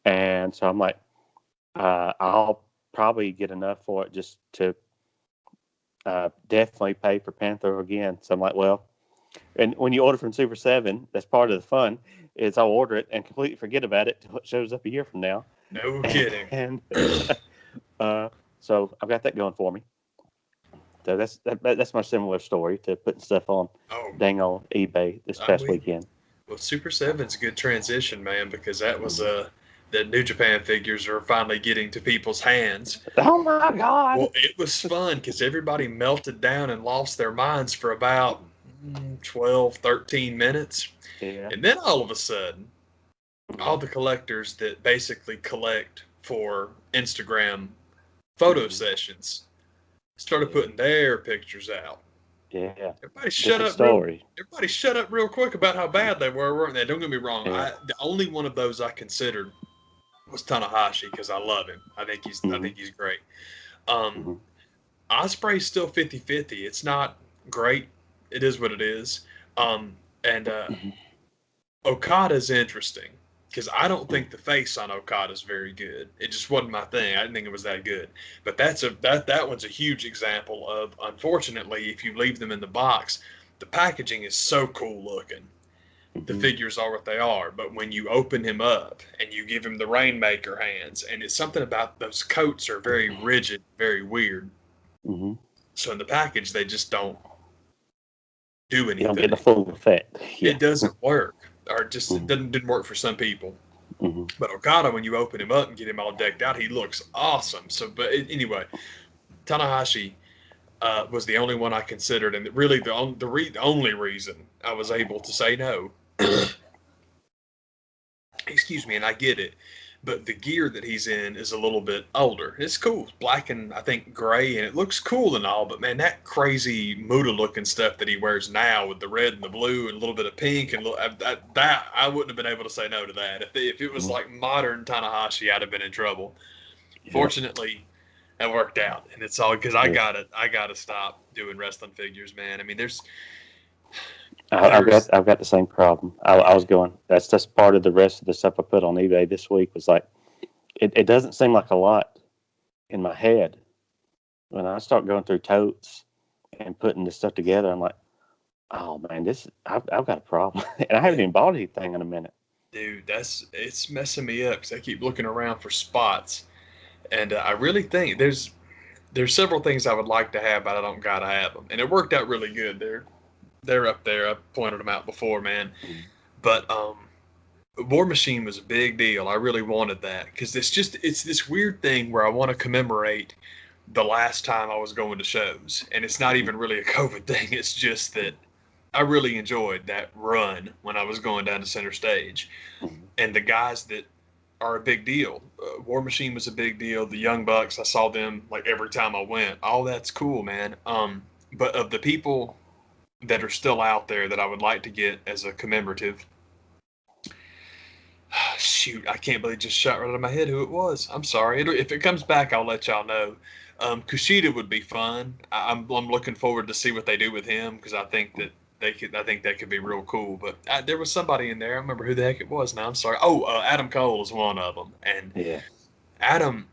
[SPEAKER 2] And so I'm like, I'll probably get enough for it just to definitely pay for Panther again. So I'm like, well, and when you order from Super 7, that's part of the fun, is I'll order it and completely forget about it until it shows up a year from now.
[SPEAKER 1] No kidding.
[SPEAKER 2] And so I've got that going for me. So that's my similar story to putting stuff on dang on eBay this past weekend.
[SPEAKER 1] Well, Super 7's a good transition, man, because that was the New Japan figures are finally getting to people's hands.
[SPEAKER 2] Oh my God!
[SPEAKER 1] Well, it was fun because everybody melted down and lost their minds for about 12, 13 minutes.
[SPEAKER 2] Yeah.
[SPEAKER 1] And then all of a sudden, all the collectors that basically collect for Instagram photo sessions started putting their pictures out.
[SPEAKER 2] Yeah.
[SPEAKER 1] Everybody shut up real quick about how bad they were, weren't they? Don't get me wrong.
[SPEAKER 2] Yeah.
[SPEAKER 1] The only one of those I considered was Tanahashi because I love him. I think he's great. Osprey's still 50-50. It's not great. It is what it is. Okada's interesting because I don't think the face on Okada's very good. It just wasn't my thing. I didn't think it was that good. But that one's a huge example of, unfortunately, if you leave them in the box, the packaging is so cool looking. The figures are what they are. But when you open him up and you give him the Rainmaker hands, and it's something about those coats are very rigid, very weird.
[SPEAKER 2] Mm-hmm.
[SPEAKER 1] So in the package, they just don't do anything.
[SPEAKER 2] You don't get the full effect.
[SPEAKER 1] Yeah. It doesn't work. Or just it didn't work for some people.
[SPEAKER 2] Mm-hmm.
[SPEAKER 1] But Okada, when you open him up and get him all decked out, he looks awesome. So, anyway, Tanahashi was the only one I considered, and really the only reason I was able to say no. Excuse me, and I get it. but the gear that he's in is a little bit older. It's cool. It's black and I think gray, and it looks cool and all, but man, that crazy Muda looking stuff that he wears now with the red and the blue and a little bit of pink and that I wouldn't have been able to say no to that. If it was like modern Tanahashi, I'd have been in trouble. Yeah. Fortunately, that worked out, and it's all because I gotta stop doing wrestling figures, man. I mean,
[SPEAKER 2] I've got the same problem. I was going. That's just part of the rest of the stuff I put on eBay this week. Was like, it doesn't seem like a lot in my head. When I start going through totes and putting this stuff together, I'm like, oh man, I've got a problem, and I haven't even bought anything in a minute.
[SPEAKER 1] Dude, it's messing me up because I keep looking around for spots, and I really think there's several things I would like to have, but I don't gotta have them, and it worked out really good. They're up there. I pointed them out before, man. But War Machine was a big deal. I really wanted that because it's this weird thing where I want to commemorate the last time I was going to shows, and it's not even really a COVID thing. It's just that I really enjoyed that run when I was going down to center stage, and the guys that are a big deal. War Machine was a big deal. The Young Bucks, I saw them like every time I went. All that's cool, man. But of the people that are still out there that I would like to get as a commemorative. Shoot, I can't believe it just shot right out of my head who it was. I'm sorry. If it comes back, I'll let y'all know. Kushida would be fun. I'm looking forward to see what they do with him because I think that that could be real cool. But there was somebody in there. I don't remember who the heck it was now. I'm sorry. Adam Cole is one of them. And
[SPEAKER 2] yeah.
[SPEAKER 1] Adam,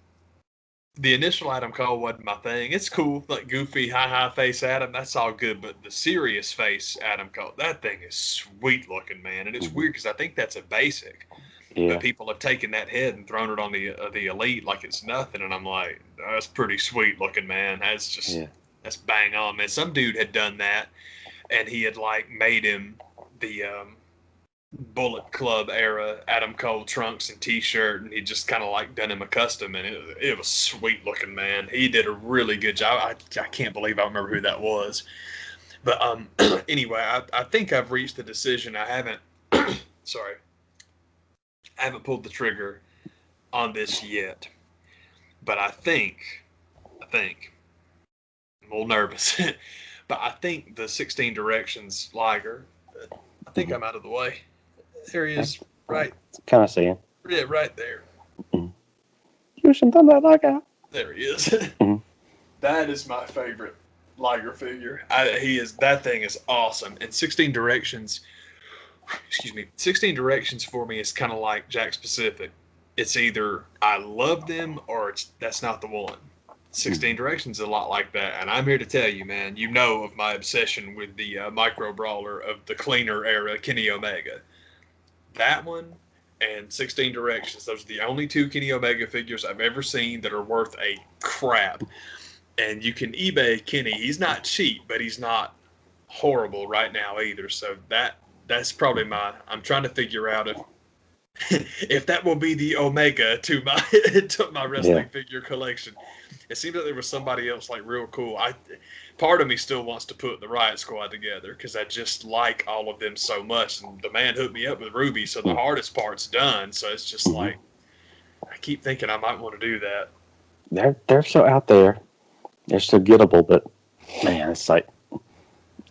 [SPEAKER 1] the initial Adam Cole wasn't my thing. It's cool, like goofy, high face Adam. That's all good. But the serious face Adam Cole, that thing is sweet looking, man. And it's weird because I think that's a basic. Yeah. But people have taken that head and thrown it on the elite like it's nothing. And I'm like, that's pretty sweet looking, man. That's just that's bang on, man. Some dude had done that, and he had like made him the Bullet Club era Adam Cole trunks and t-shirt, and he just kind of like done him a custom, and it was sweet looking, man. He did a really good job. I can't believe I remember who that was. But anyway, I think I've reached the decision. I haven't I haven't pulled the trigger on this yet, but I think I'm a little nervous, but I think the 16 Directions Liger, I think I'm out of the way. There he is, right.
[SPEAKER 2] Kind of seeing.
[SPEAKER 1] Yeah, right there.
[SPEAKER 2] You should done that like that.
[SPEAKER 1] There he is. That is my favorite Liger figure. That thing is awesome. And 16 Directions. 16 Directions for me is kind of like Jack Specific. It's either I love them or that's not the one. 16 Directions is a lot like that, and I'm here to tell you, man, you know of my obsession with the micro brawler of the cleaner era, Kenny Omega. That one and 16 Directions, those are the only two Kenny Omega figures I've ever seen that are worth a crap. And you can eBay Kenny. He's not cheap, but he's not horrible right now either. So that's probably I'm trying to figure out if that will be the Omega to my wrestling figure collection. It seems like there was somebody else like real cool. Part of me still wants to put the Riot Squad together because I just like all of them so much. And the man hooked me up with Ruby, so the hardest part's done. So it's just like I keep thinking I might want to do that.
[SPEAKER 2] They're so out there. They're so gettable, but man, it's like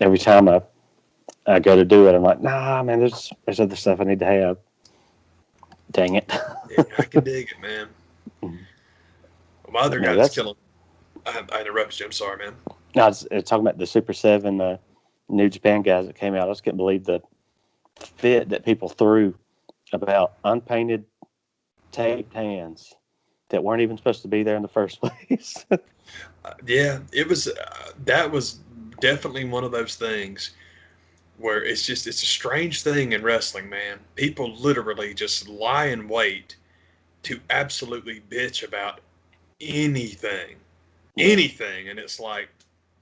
[SPEAKER 2] every time I go to do it, I'm like, nah, man, there's other stuff I need to have. Dang it.
[SPEAKER 1] Yeah, I can dig it, man. Well, my other guy that's killing. I interrupted you. I'm sorry, man.
[SPEAKER 2] No, I was talking about the Super 7 New Japan guys that came out. I just couldn't believe the fit that people threw about unpainted, taped hands that weren't even supposed to be there in the first place.
[SPEAKER 1] Yeah, it was. That was definitely one of those things where it's a strange thing in wrestling, man. People literally just lie in wait to absolutely bitch about anything, and it's like,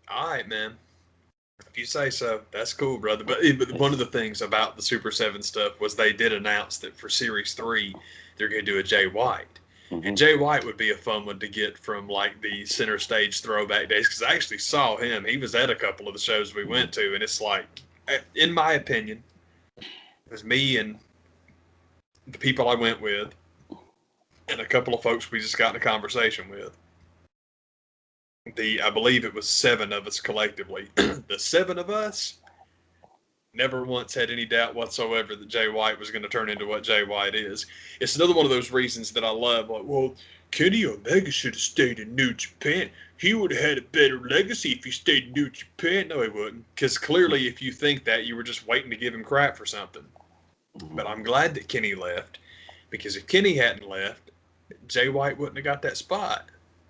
[SPEAKER 1] all right, man, if you say so, that's cool, brother. But one of the things about the Super 7 stuff was they did announce that for Series 3, they're going to do a Jay White. And Jay White would be a fun one to get from like the center stage throwback days, because I actually saw him. He was at a couple of the shows we went to, and it's like, in my opinion, it was me and the people I went with. and a couple of folks we just got in a conversation with. I believe it was 7 of us collectively. The 7 of us never once had any doubt whatsoever that Jay White was going to turn into what Jay White is. It's another one of those reasons that I love. Like, well, Kenny Omega should have stayed in New Japan. He would have had a better legacy if he stayed in New Japan. No, he wouldn't. Because clearly, if you think that, you were just waiting to give him crap for something. But I'm glad that Kenny left. Because if Kenny hadn't left, Jay White wouldn't have got that spot.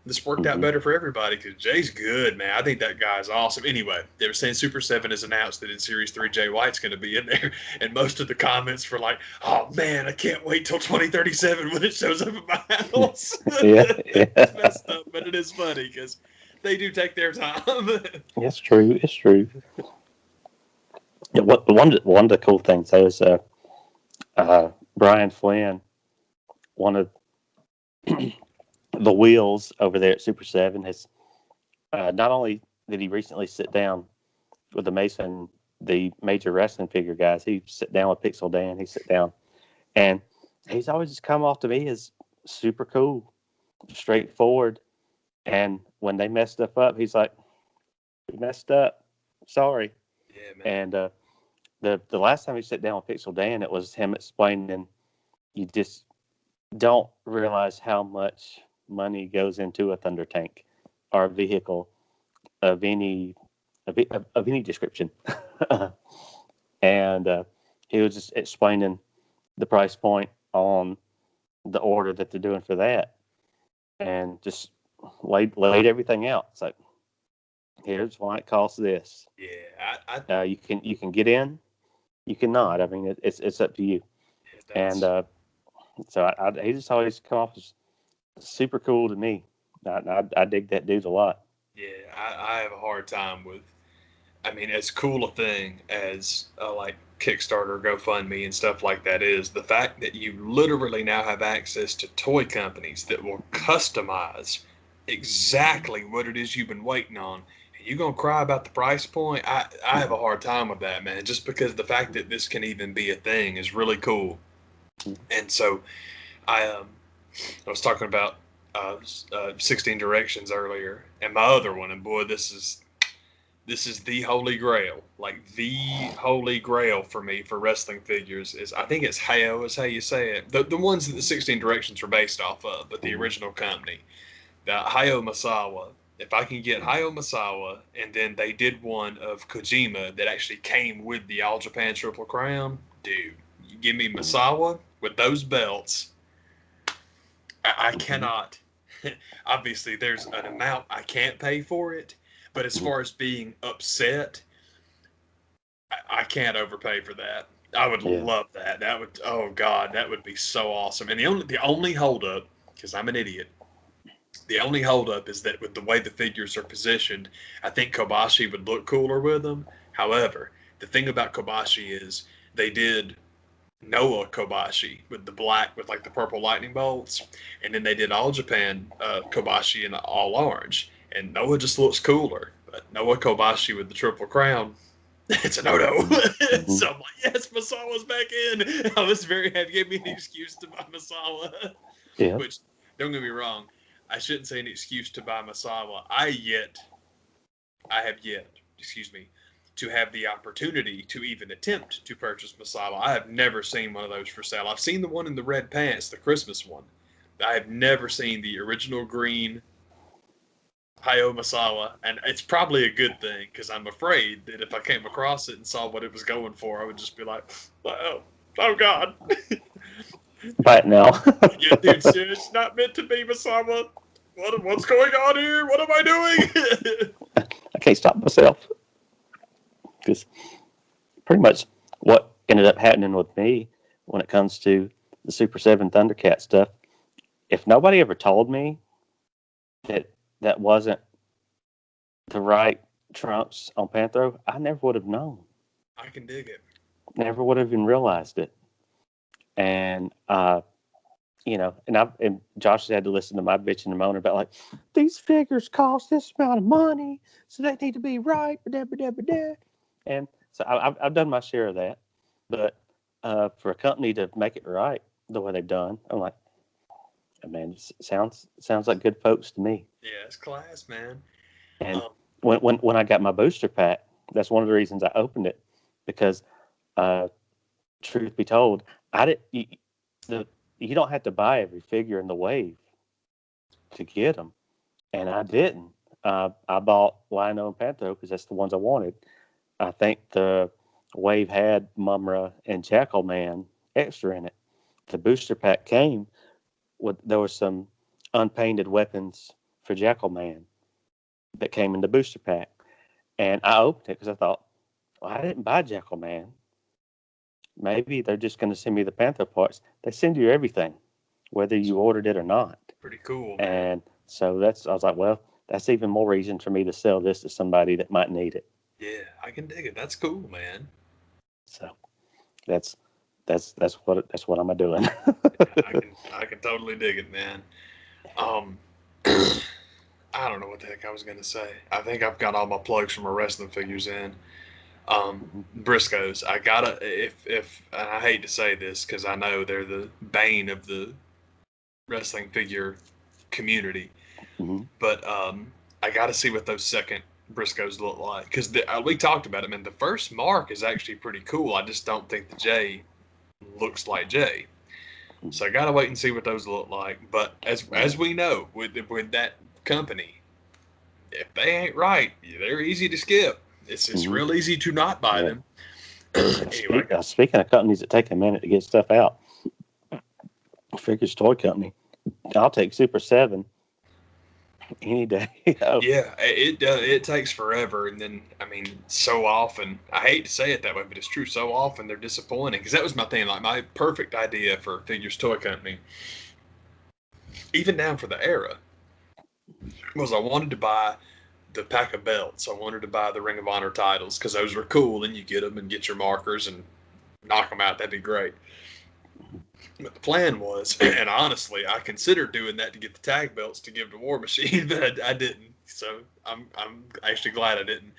[SPEAKER 1] This worked out better for everybody because Jay's good, man. I think that guy's awesome. Anyway, they were saying Super 7 has announced that in Series 3, Jay White's going to be in there. And most of the comments were like, oh, man, I can't wait till 2037 when it shows up at my house. It's messed up, but it is funny because they do take their time.
[SPEAKER 2] It's true. It's true. Yeah, one of the cool things, though, is Brian Flynn, one of the wheels over there at Super 7 has not only did he recently sit down with the major wrestling figure guys, he sit down with Pixel Dan, he sit down, and he's always just come off to me as super cool, straightforward, and when they mess stuff up, he's like, we messed up, sorry.
[SPEAKER 1] Yeah, man.
[SPEAKER 2] And the last time he sat down with Pixel Dan, it was him explaining you just don't realize how much money goes into a Thunder tank or a vehicle of any description. And he was just explaining the price point on the order that they're doing for that, and just laid everything out. It's like, here's why it costs this.
[SPEAKER 1] Yeah,
[SPEAKER 2] you can get in, you cannot. I mean, it's up to you. And so he just always come off as super cool to me. I dig that dude a lot.
[SPEAKER 1] Yeah, I have a hard time with, I mean, as cool a thing as like Kickstarter, GoFundMe, and stuff like that is, the fact that you literally now have access to toy companies that will customize exactly what it is you've been waiting on. And you're going to cry about the price point? I have a hard time with that, man, just because the fact that this can even be a thing is really cool. And so I was talking about 16 Directions earlier, and my other one, and boy, this is the holy grail. Like, the holy grail for me for wrestling figures is, I think it's Hayao is how you say it. The ones that the 16 Directions are based off of, but the original company. The Hayao Misawa. If I can get Hayao Misawa, and then they did one of Kojima that actually came with the All Japan Triple Crown, dude, you give me Misawa with those belts. I cannot. Obviously, there's an amount I can't pay for it, but as far as being upset, I can't overpay for that. I would love that. That would, oh God, that would be so awesome. And the only holdup, because I'm an idiot, the only holdup is that with the way the figures are positioned, I think Kobashi would look cooler with them. However, the thing about Kobashi is they did Noah Kobashi with the black, with like the purple lightning bolts, and then they did All Japan Kobashi in all orange, and Noah just looks cooler. But Noah Kobashi with the triple crown, it's a no-no. So I'm like, yes, Masawa's back in. I was very happy. Gave me an excuse to buy Masawa.
[SPEAKER 2] Yeah.
[SPEAKER 1] Which, don't get me wrong, I shouldn't say an excuse to buy Masawa. I have yet, to have the opportunity to even attempt to purchase Masawa. I have never seen one of those for sale. I've seen the one in the red pants, the Christmas one. I have never seen the original green Hayao Misawa, and it's probably a good thing, because I'm afraid that if I came across it and saw what it was going for, I would just be like, oh God.
[SPEAKER 2] Right now.
[SPEAKER 1] Yeah, dude, it's not meant to be, Misawa. What's going on here? What am I doing?
[SPEAKER 2] I can't stop myself. Because pretty much what ended up happening with me when it comes to the Super 7 Thundercat stuff, if nobody ever told me that wasn't the right Trunks on Panthro, I never would have known.
[SPEAKER 1] I can dig it.
[SPEAKER 2] Never would have even realized it. And, and Josh has had to listen to my bitch and moan about, like, these figures cost this amount of money, so they need to be right. And so I've done my share of that. But for a company to make it right the way they've done, I'm like, Man, it sounds like good folks to me.
[SPEAKER 1] Yeah, it's class, man.
[SPEAKER 2] And
[SPEAKER 1] Um,
[SPEAKER 2] when I got my booster pack, that's one of the reasons I opened it, because uh, truth be told, I didn't. The you don't have to buy every figure in the wave to get them, and I didn't. I bought Lino and Panther because that's the ones I wanted. I think the wave had Mumra and Jackal Man extra in it. The booster pack came with there was some unpainted weapons for Jackal Man that came in the booster pack, and I opened it because I thought, well, I didn't buy Jackal Man. Maybe they're just going to send me the Panther parts. They send you everything, whether you ordered it or not.
[SPEAKER 1] pretty cool, man.
[SPEAKER 2] And so I was like, well, that's even more reason for me to sell this to somebody that might need it.
[SPEAKER 1] Yeah, I can dig it. That's cool, man.
[SPEAKER 2] So that's what I'm doing.
[SPEAKER 1] I can totally dig it, man. Um, I don't know what the heck I was gonna say. I think I've got all my plugs for my wrestling figures in. Briscoes. I gotta if and I hate to say this because I know they're the bane of the wrestling figure community,
[SPEAKER 2] Mm-hmm.
[SPEAKER 1] but I gotta see what those second Briscoes look like because we talked about it, man. The first Mark is actually pretty cool. I just don't think the J looks like Jay. So I gotta wait and see what those look like. But as we know with that company, if they ain't right, they're easy to skip. It's
[SPEAKER 2] Mm-hmm.
[SPEAKER 1] real easy to not buy
[SPEAKER 2] Yeah.
[SPEAKER 1] them. Anyway,
[SPEAKER 2] Speaking of companies that take a minute to get stuff out, Figures Toy Company, I'll take Super 7 any day.
[SPEAKER 1] yeah, it takes forever, and then I mean, so often I hate to say it that way, but it's true. So often they're disappointing because that was my thing. Like my perfect idea for Figures Toy Company, even down for the era, was I wanted to buy the pack of belts. I wanted to buy the Ring of Honor titles because those were cool, and you get them and get your markers and knock them out. That'd be great. But the plan was, and honestly, I considered doing that to get the tag belts to give to War Machine, but I didn't. So I'm actually glad I didn't.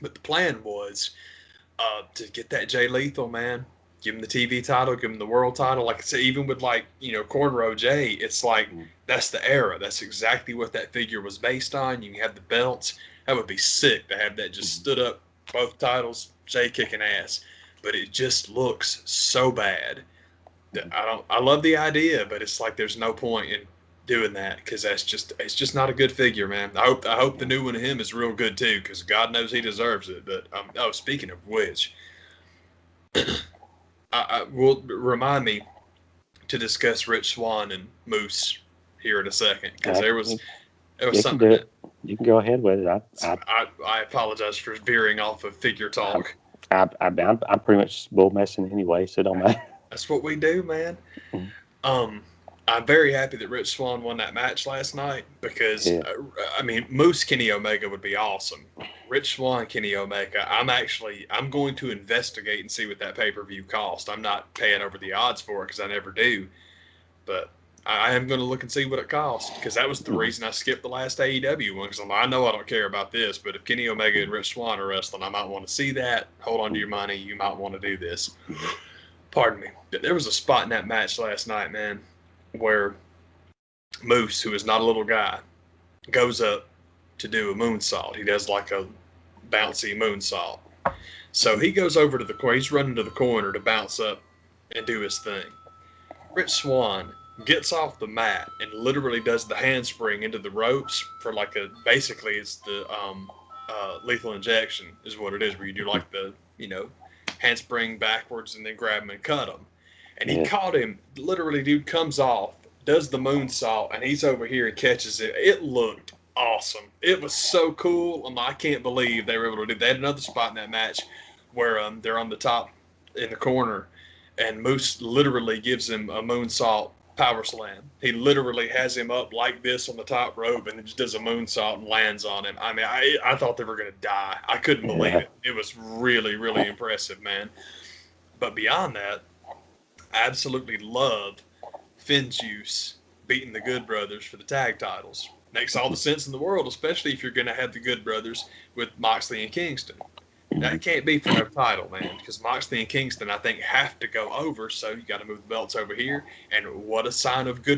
[SPEAKER 1] But the plan was to get that Jay Lethal, man. Give him the TV title, give him the world title. Like I said, even with like Cornrow Jay, it's like that's the era. That's exactly what that figure was based on. You can have the belts. That would be sick to have that just stood up, both titles, Jay kicking ass. But it just looks so bad. I love the idea, but it's like there's no point in doing that because it's just not a good figure, man. I hope the new one of him is real good too because God knows he deserves it. But speaking of which, I will remind me to discuss Rich Swann and Moose here in a second because there was something that
[SPEAKER 2] you can go ahead with it.
[SPEAKER 1] I apologize for veering off of figure talk.
[SPEAKER 2] I'm pretty much bull messing anyway, so don't matter.
[SPEAKER 1] That's what we do, man.
[SPEAKER 2] Mm-hmm.
[SPEAKER 1] I'm very happy that Rich Swann won that match last night because, I mean, Moose Kenny Omega would be awesome. Rich Swann Kenny Omega, I'm going to investigate and see what that pay-per-view cost. I'm not paying over the odds for it because I never do, but I am going to look and see what it costs because that was the reason I skipped the last AEW one because I know I don't care about this, but if Kenny Omega and Rich Swann are wrestling, I might want to see that. Hold on to your money. You might want to do this. Pardon me. There was a spot in that match last night, man, where Moose, who is not a little guy, goes up to do a moonsault. He does like a bouncy moonsault. So he goes over to the corner. He's running to the corner to bounce up and do his thing. Rich Swann gets off the mat and literally does the handspring into the ropes for like basically it's the lethal injection is what it is, where you do like the, handspring backwards and then grab him and cut him. And he caught him. Literally, dude comes off, does the moonsault, and he's over here and catches it. It looked awesome. It was so cool. I can't believe they were able to do that. They had another spot in that match where they're on the top in the corner, and Moose literally gives him a moonsault power slam. He literally has him up like this on the top rope and then just does a moonsault and lands on him. I mean, I thought they were going to die. I couldn't believe it. It was really, really impressive, man. But beyond that, I absolutely love Finjuice beating the Good Brothers for the tag titles. Makes all the sense in the world, especially if you're going to have the Good Brothers with Moxley and Kingston. That can't be for no title, man, because Moxley and Kingston, I think, have to go over, so you got to move the belts over here. And what a sign of good